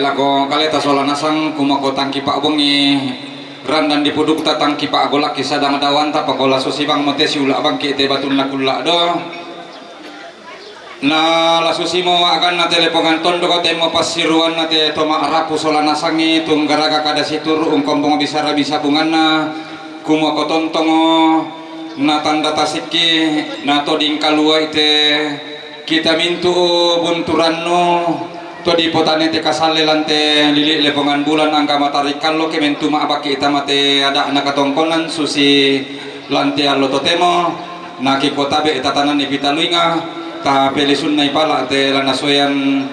lako kaleta sola nasang kumako tangki pak bongi randan dipuduk ta tangki pak golak kisadang dawan ta pakola susibang mate siula bangki te batun lakulla do na lasusimo akan na telepongan tondo ko temo pasiruan na te toma arapu sola nasangi tunggaraga kada situr ungkombong bisara bisa bunganna kumako tontongo na tanda tasiki na toding kalua ite kita mintu bunturanno to di potane te kasale lante lili lepongan bulan angka matari kallo ke mentu ma abaki ita mate ada anak katongkonan susi lante allo totemo na ki kota be itatanan ni pitaluinga ta pelisun nai pala te lanasoyan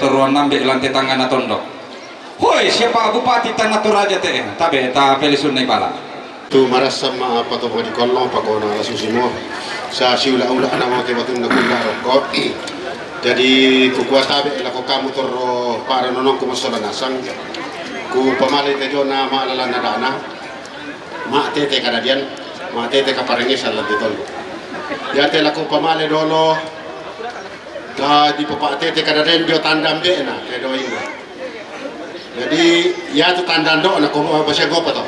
toruan nambe lante tangana tondo hoi siapa bupati tanah toraja te tabe ta pelisun nai pala tu marasam ma apa to di kollo pakona lasusimo sa siula-ula na mo te batun na kulla rokko jadi kukuatabe la ko kamu torro para nonong ko masala nasang ku pamali te jona maalala na dana ma tete kadadian ma tete kaparengi sala ditol ya te la ko pamali dolo da di papa tete kadadian bio tandam be na te do inga jadi ya tu tandando na ko basya go pato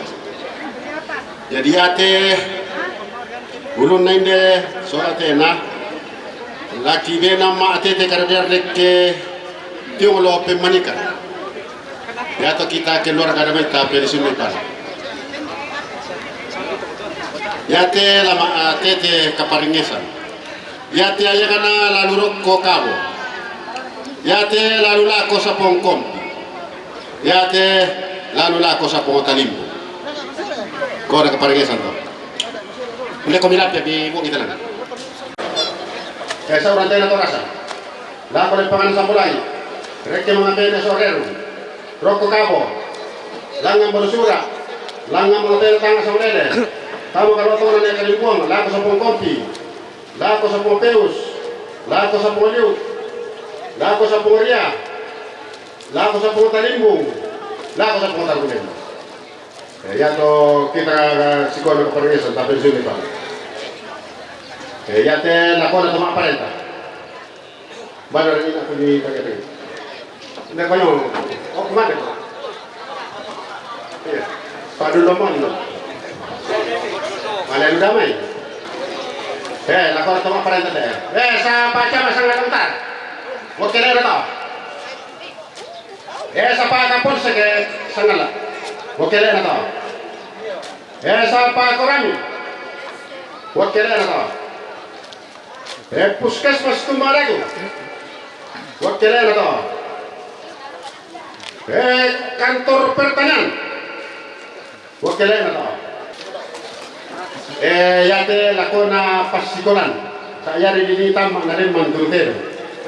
jadi ya te ulun nainde soate na laki bena ma atete karader lekke tiolo pe manika ya to kita ke luar kada meta pe sunu pa ya te lama atete kaparingesan ya te ayana lalu rokko kabo ya te lalu lako sa pongkom ya te lalu lako sa pongotalimbo ko na kaparingesan to ule ko milapya bi mo kita lang kaya orang tayo na to rasa lahat pala pangalan sa mulay rekte mga pene sorero roko kabo langang balusura langang mga tayo tanga sa mulele tamo karoto na niya kalimpuang lako sa pongkompi lako sa pongpeus lako sa pongliw lako sa pongria lako sa pongtalimbong lako sa pongtarunin kaya to kita sikono kaparingesan tapi suni pa ya te la cola toma aparenta bala rin ako ni tagad hindi pa yung o kumade padulomon no malay damay la cola toma aparenta te sa pacha masang nakantar huwag kilala to sa pakapon sa sangala huwag kilala to sa pakorami huwag kilala to puskesmas Tumarago wakil na to kantor pertanian wakil na to yate lakona pasikolan saya di tama na rin mandurutero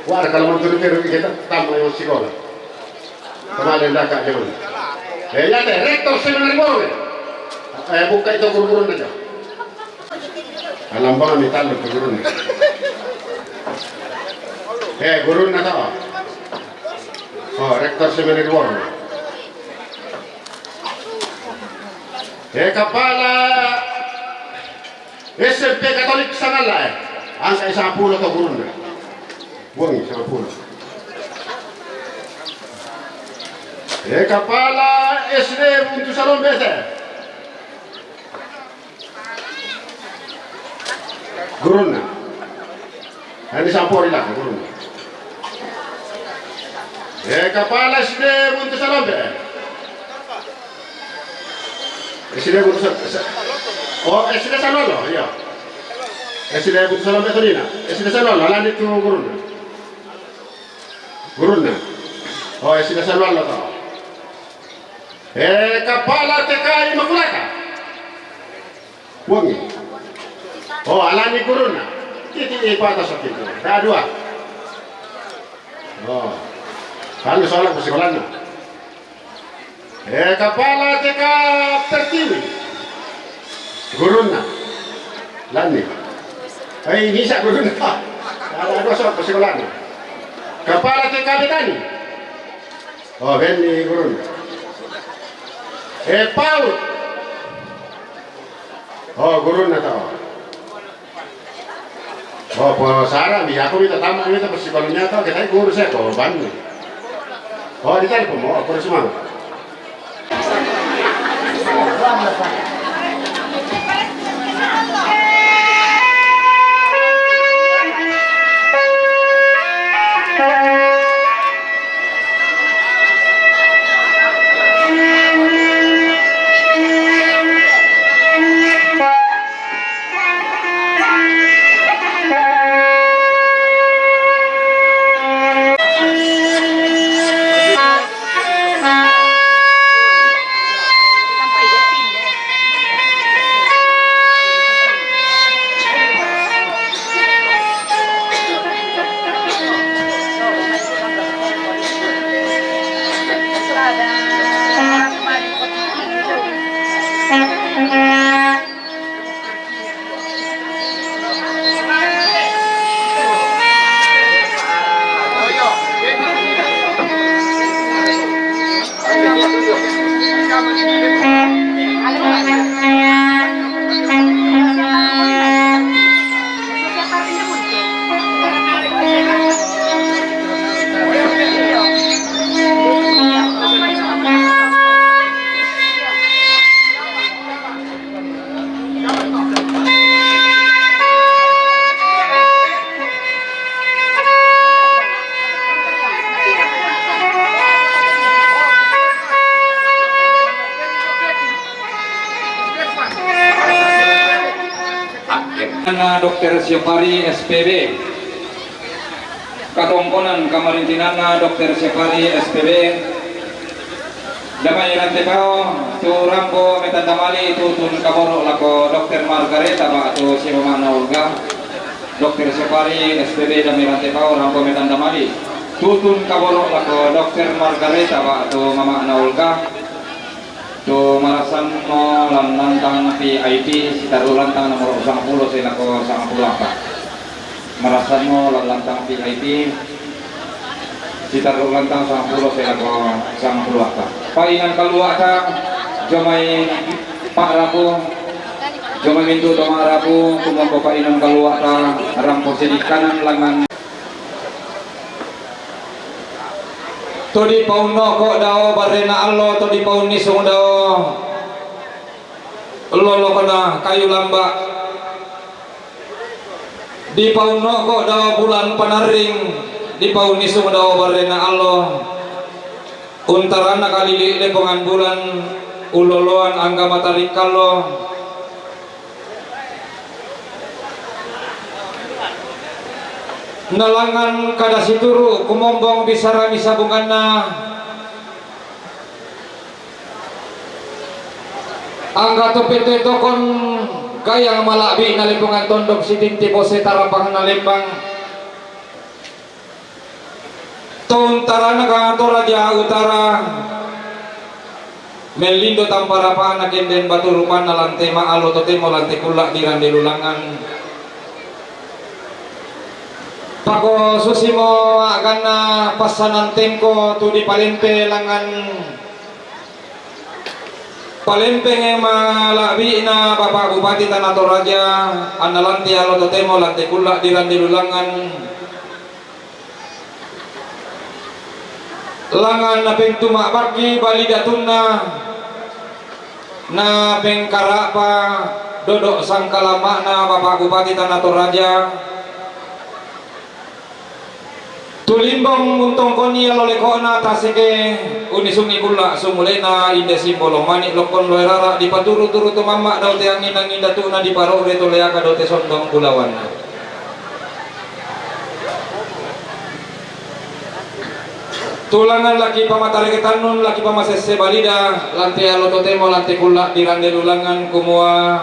war kalau mandurutero kita tama yung sikola kemarin daka yun yate rektor seminary board buka itu guru-guru aja alam bang mital guru guru na to rektor seminary board kepala SMP Katolik Sangala angka 10 to guru na buang 10 kepala SD untuk salon bete guru na ini sampori lah guru na kepala SD untuk salon bete SD untuk oh SD Sanolo iya SD untuk salon bete ini SD Sanolo lanjut ke guru na oh SD Sanolo to kepala TKI Makulaka wangi oh alani guru na titi ipata sa pinto dua oh kalau soal sekolah na kepala TK Pertiwi guru na lani ay bisa guru na ada dua soal sekolah na kepala TK Betani oh Benny guru na Paul oh guru na tao oh po Sarah bi ako minta tama minta psikolognya to kita guru saya korban Oh, di telepon mo, ako na sumagot. Dr. Syafari SPB katongkonan kamarintinan Dr. Syafari SPB damay nanti pao tu rampo metandamali itu tun kaboro lako Dr. Margareta ba atau si Mama Olga Dr. Syafari SPB damay nanti pao rampo metandamali tutun kaboro lako Dr. Margareta ba atau Mama Olga tu marasan mo lantang PIP sitaru lantang nomor 10 sila ko 10 apa marasan mo lantang PIP sitaru lantang 10 sila ko 10 apa painan kalua ka jomay Pak Rabu jomay mintu to Rabu kumoko painan kalua ka rampo sidik kanan langan to di pauno ko daw barena allo to di pauni sung daw lolo kana kayu lamba di pauno ko daw bulan panaring di pauni sung daw barena allo untarana kalili lepongan bulan uloloan angga matarik kallo nalangan kada situru kumombong bisara misabungan na angga topete tokon kayang malabi na lipungan tondok si tinti pose tarapang na limbang tara na kanto Raja Utara melindo tamparapan na kinden baturupan na lante maalo totemo lante kulak di randilulangan pako susimo akan na pasanan tengko tu di Palempe langan Palempe nge malabi na Bapak Bupati Tanah Toraja analanti alo totemo lanti kulak di randilulangan langan na peng tumak bagi bali datuna na peng karapa dodok sangkalama na Bapak Bupati Tanah Toraja tulimbong untong koni lole kona tasike unisungi kula sumulena inde simbolo mani lokon loerara di paturu-turu tu mama daw te angin angin datu na di paro reto leaka daw te sondong kulawan tulangan laki pamatari ketanun laki pamasese balida lantai alo totemo lantai kula di randelulangan kumua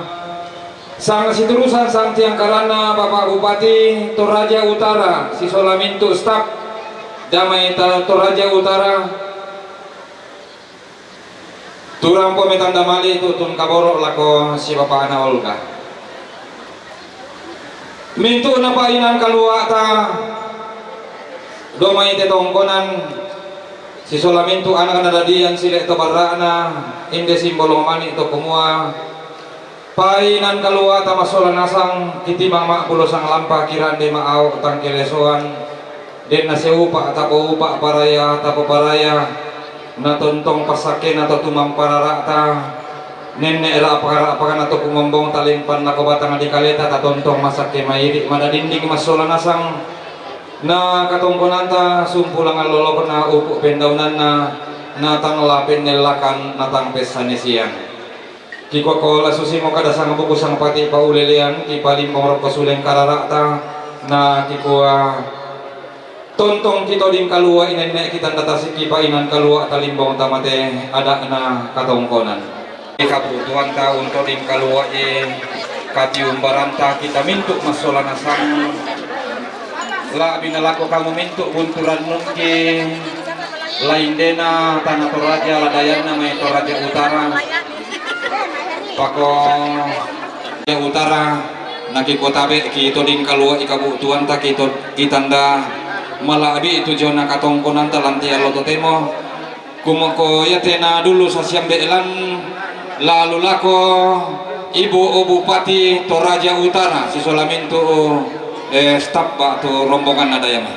sang siturusan sang tiang karana Bapak Bupati Toraja Utara si Solamintu staf damai Toraja Utara turampo metanda mali tutun kaboro lako si Bapak Ana Olga mintu na painan kalua ta domai tetongkonan si Solamintu anak nadadian sile to barana inde simbolo mani to kumua painan kalua tamasola nasang kiti mama pulo sang lampa kirande maau tang kelesoan Den na seupa tapo upa paraya tapo paraya na tontong pasakin atau tumang pararata nenne era apakah atau kumombong talimpan na kabatang di kaleta tatontong masake mairi madadinding masola nasang na katongkonanta sumpulang alolok na upu pendaunan na tanglapin nelakan natang pesanesian kiko kola susimo kada sang buku sang pati paulelean ki palimbong rok kesuleng kararata na kiko tontong kita ding kalua inenek kita datasi kipainan kalua talimbong tamate ada na katongkonan kabutuhan ta untuk ding kalua katium baranta kita mintuk masola nasang la binalako kamu mintuk bunturan nungki lain dena tanah Toraja ladayana mai Toraja Utara pako utara naki kotabe kita ding kalua ikabutuhan ta kita nda malabi itu jona katongkonan talantia loto temo kumoko ya tena dulu sasyam belan lalu lako ibu bupati Toraja Utara si solamin tu staf tu rombongan ada ya mah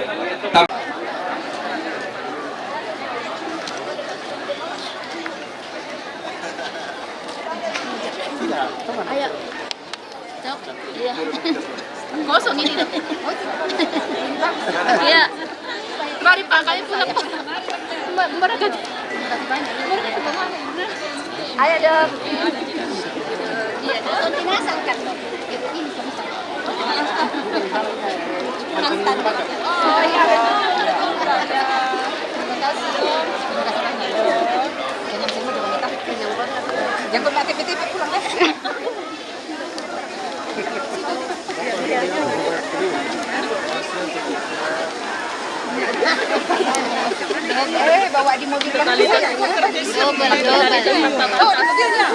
ayo cok iya kosong ini deh iya mari pakai pulang mereka ayo dong iya dong tinasang kan oh iya jangan kau pakai PTP pulang deh. Bawa di mobil kan? Double. Oh, di mobilnya.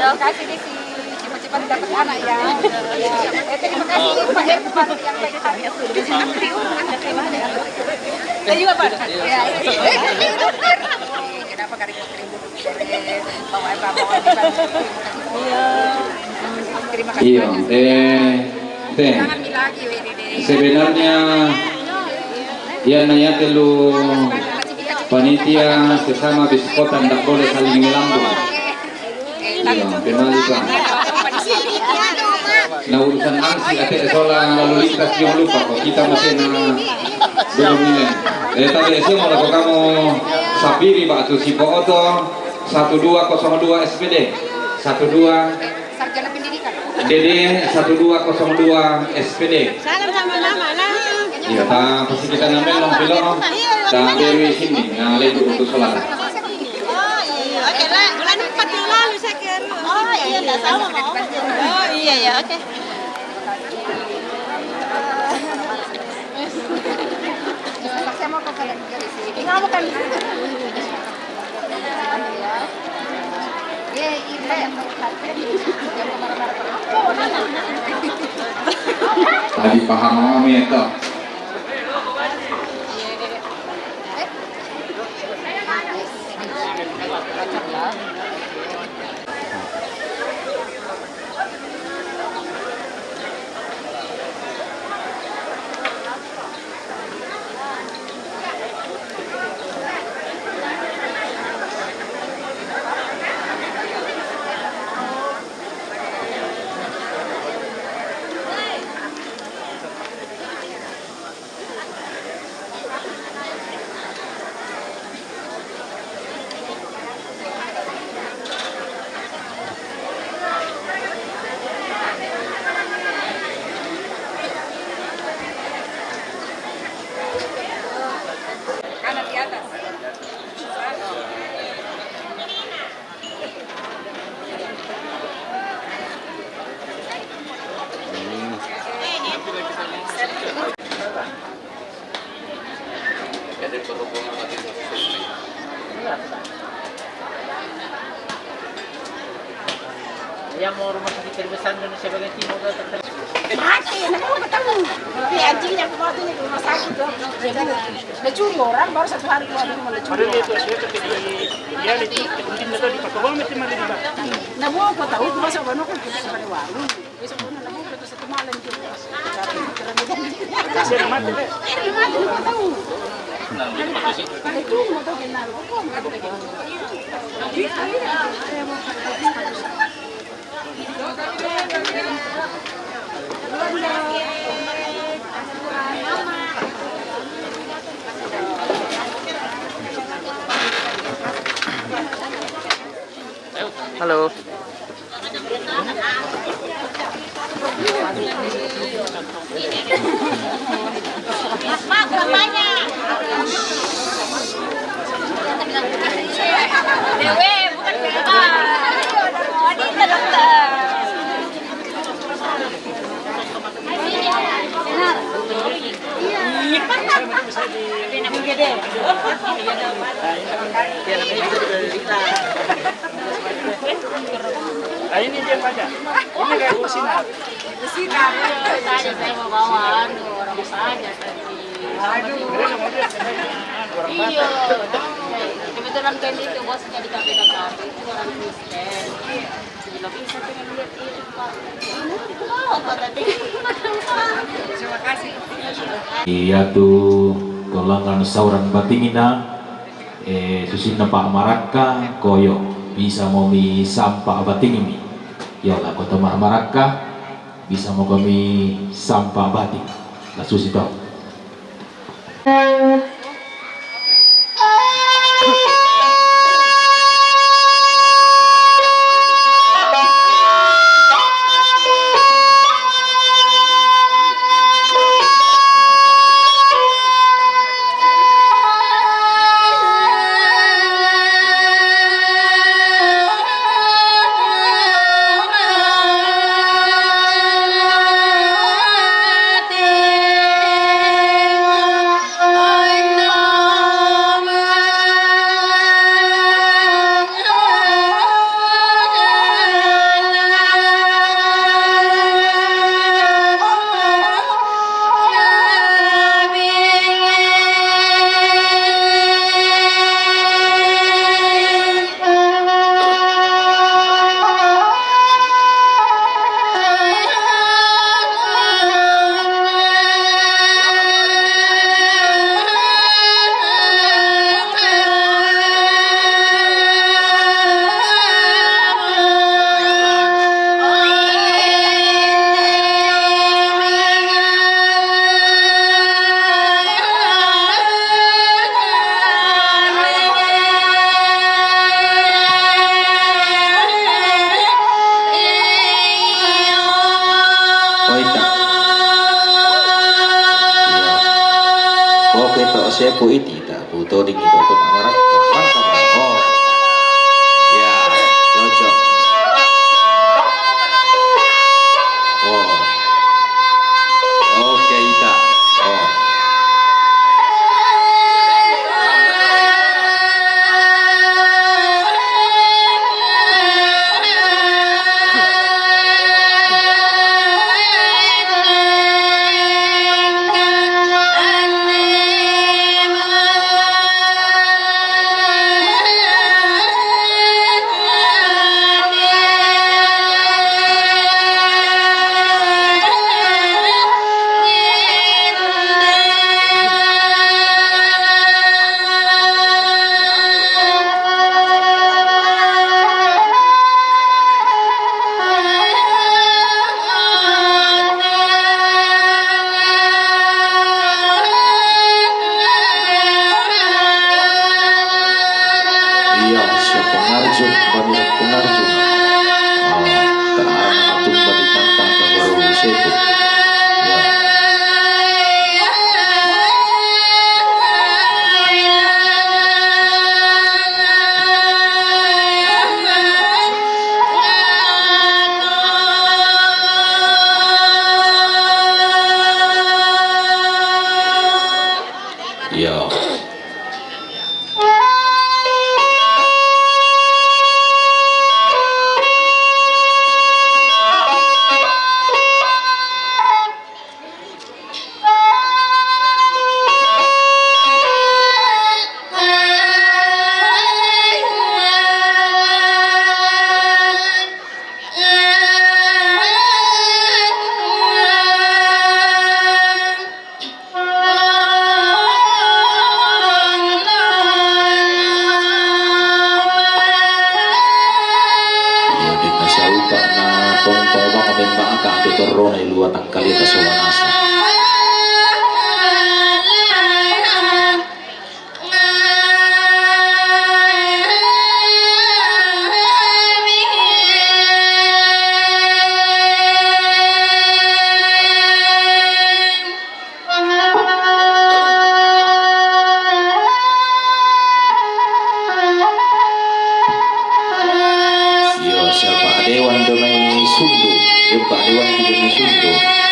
Makasih Desi. Cepat-cepat dapat anak ya. Terima kasih Pak Irfan yang baik hati. Saya juga Pak. Ya, kenapa kering-kering bawa terima kasih iya banyak. teh sebenarnya ya nanya telu panitia sesama biskota tidak boleh saling melambung iya penalikan nah urusan angsi ate soal lalu lintas yang lupa kok kita masih belum nilai tadi saya mau lakukan kamu sapiri batu sipo oto 1202 SPD 12 sarjana pendidikan DD 1202 SPD salam sama nama lah iya pasti kita ngambil long film dan dari sini ngalih untuk sholat oh iya oke lah bulan 4 yang lalu saya kira oh iya enggak sama oh iya ya oke saya mau ke kalian dari sini kamu kan tadi paham kami itu Yang mau rumah sakit terbesar Indonesia bagian timur datang mati, nak mau ketemu. Tapi anjingnya kemarin di rumah sakit tuh, dia curi orang baru 1 hari keluar dari rumah curi. Padahal itu saya dia itu kemudian itu di Pakawang mesti mali di Bak. Nah, mau kau tahu masa baru kan kita pada warung. Besok pun nak mau kita 1 malam juga. Cari Kasih mati deh. Mati lu tahu. Itu mau tahu kenal. Halo. Mak, berapanya? Dewe, bukan Dewa. Oh, ini dokter. Ini dia pajak. Ini kayak bersinar. Bersinar. Tadi saya mau bawa orang saja tadi. Iya. Kebetulan kan itu bosnya di kafe itu orang Kristen. Bilang bisa pengen lihat itu Pak. Apa tadi? Terima kasih. Iya tuh golongan sauran batimina susinna Pak Maraka koyo bisa momi sampah batimimi yola kota Maraka bisa mau kami sampah batin lah susito. Sepo iti tak butuh dingin itu orang oh ya cocok oh oke ita oh rona ilua tangkalita solanasa. Yo siapa dewan domai sundo, yo pak dewan domai sundo.